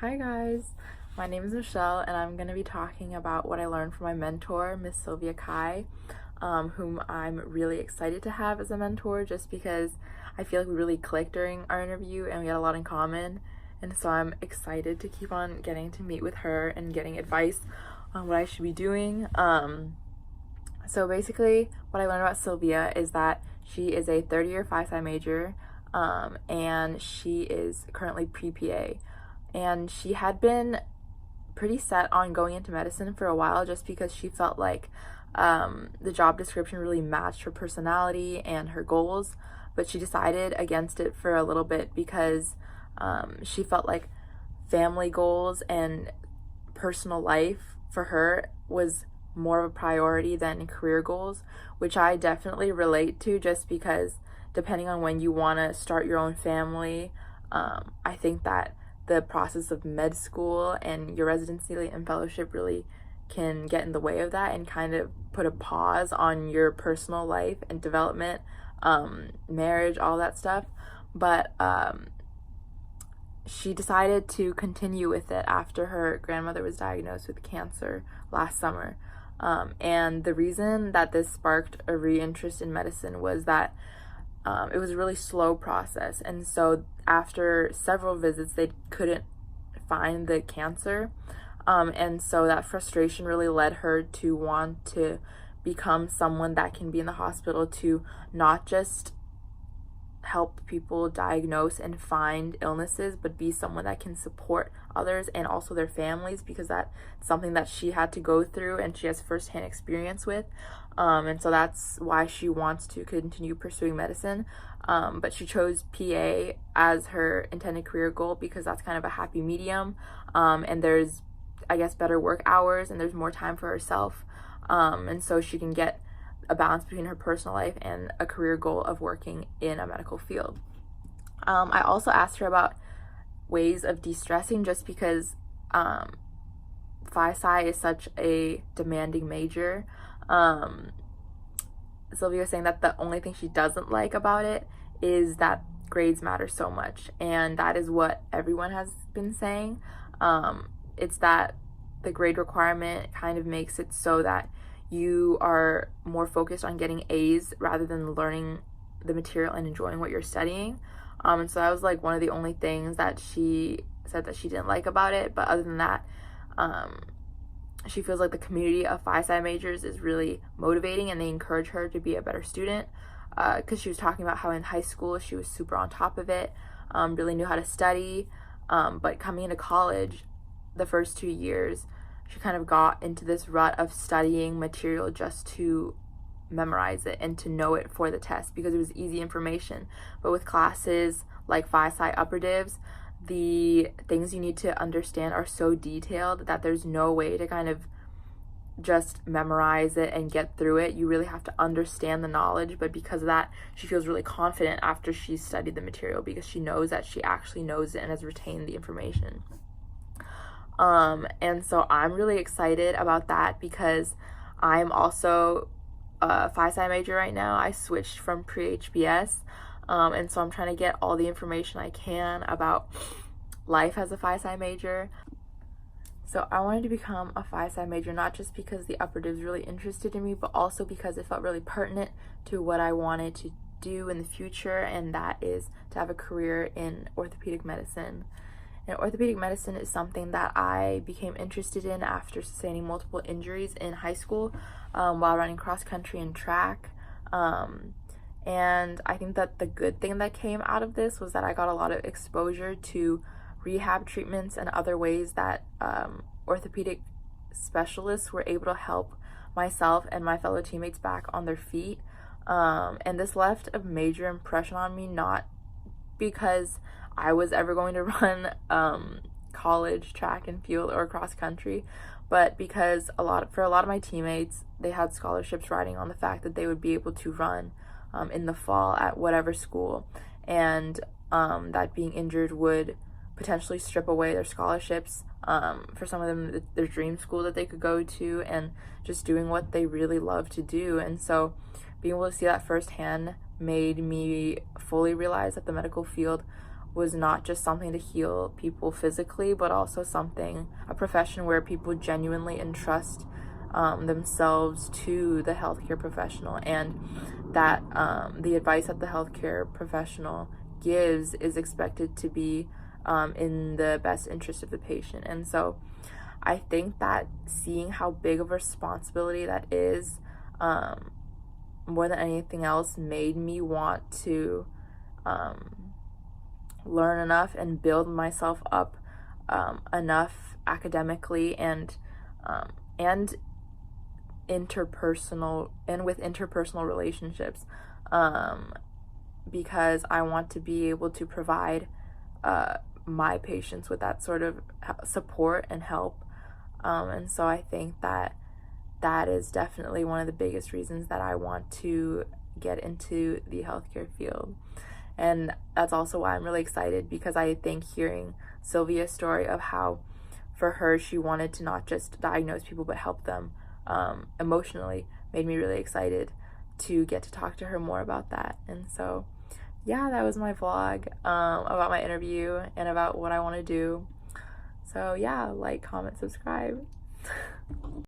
Hi guys, my name is Michelle and I'm going to be talking about what I learned from my mentor, Miss Sylvia Cai, whom I'm really excited to have as a mentor just because I feel like we really clicked during our interview and we had a lot in common, and so I'm excited to keep on getting to meet with her and getting advice on what I should be doing. So basically what I learned about Sylvia is that she is a third-year Phi-Sci major, and she is currently pre-PA. And she had been pretty set on going into medicine for a while just because she felt like the job description really matched her personality and her goals, but she decided against it for a little bit because she felt like family goals and personal life for her was more of a priority than career goals, which I definitely relate to just because depending on when you want to start your own family, I think that the process of med school and your residency and fellowship really can get in the way of that and kind of put a pause on your personal life and development, marriage, all that stuff. But she decided to continue with it after her grandmother was diagnosed with cancer last summer. And the reason that this sparked a reinterest in medicine was that it was a really slow process. And so after several visits, they couldn't find the cancer. And so that frustration really led her to want to become someone that can be in the hospital to not just help people diagnose and find illnesses, but be someone that can support others and also their families, because that's something that she had to go through and she has firsthand experience with. And so that's why she wants to continue pursuing medicine. But she chose PA as her intended career goal because that's kind of a happy medium. And there's, I guess, better work hours and there's more time for herself. And so she can get a balance between her personal life and a career goal of working in a medical field. I also asked her about ways of de-stressing just because Phi-Sci is such a demanding major. Sylvia was saying that the only thing she doesn't like about it is that grades matter so much, and that is what everyone has been saying. It's that the grade requirement kind of makes it so that you are more focused on getting A's rather than learning the material and enjoying what you're studying. And so that was like one of the only things that she said that she didn't like about it. But other than that, she feels like the community of Phi-Sci majors is really motivating and they encourage her to be a better student. Because she was talking about how in high school she was super on top of it, really knew how to study. But coming into college, the first 2 years, she kind of got into this rut of studying material just to memorize it and to know it for the test because it was easy information. But with classes like Phi-Sci upper divs, the things you need to understand are so detailed that there's no way to kind of just memorize it and get through it. You really have to understand the knowledge, but because of that, she feels really confident after she's studied the material because she knows that she actually knows it and has retained the information. And so I'm really excited about that because I'm also a Phi-Sci major right now. I switched from pre-HBS, and so I'm trying to get all the information I can about life as a Phi-Sci major. So I wanted to become a Phi-Sci major not just because the upper divs really interested in me, but also because it felt really pertinent to what I wanted to do in the future, and that is to have a career in orthopedic medicine. And orthopedic medicine is something that I became interested in after sustaining multiple injuries in high school while running cross country and track. And I think that the good thing that came out of this was that I got a lot of exposure to rehab treatments and other ways that orthopedic specialists were able to help myself and my fellow teammates back on their feet. And this left a major impression on me, not because I was ever going to run college track and field or cross country, but because for a lot of my teammates, they had scholarships riding on the fact that they would be able to run in the fall at whatever school, and that being injured would potentially strip away their scholarships, for some of them their dream school that they could go to, and just doing what they really love to do. And so being able to see that firsthand made me fully realize that the medical field was not just something to heal people physically, but also a profession where people genuinely entrust themselves to the healthcare professional, and that the advice that the healthcare professional gives is expected to be in the best interest of the patient. And so I think that seeing how big of a responsibility that is, more than anything else, made me want to learn enough and build myself up enough academically and interpersonal and with interpersonal relationships, because I want to be able to provide my patients with that sort of support and help. And so I think that is definitely one of the biggest reasons that I want to get into the healthcare field. And that's also why I'm really excited, because I think hearing Sylvia's story of how for her she wanted to not just diagnose people but help them emotionally made me really excited to get to talk to her more about that. And so yeah, that was my vlog about my interview and about what I want to do. So yeah, like, comment, subscribe.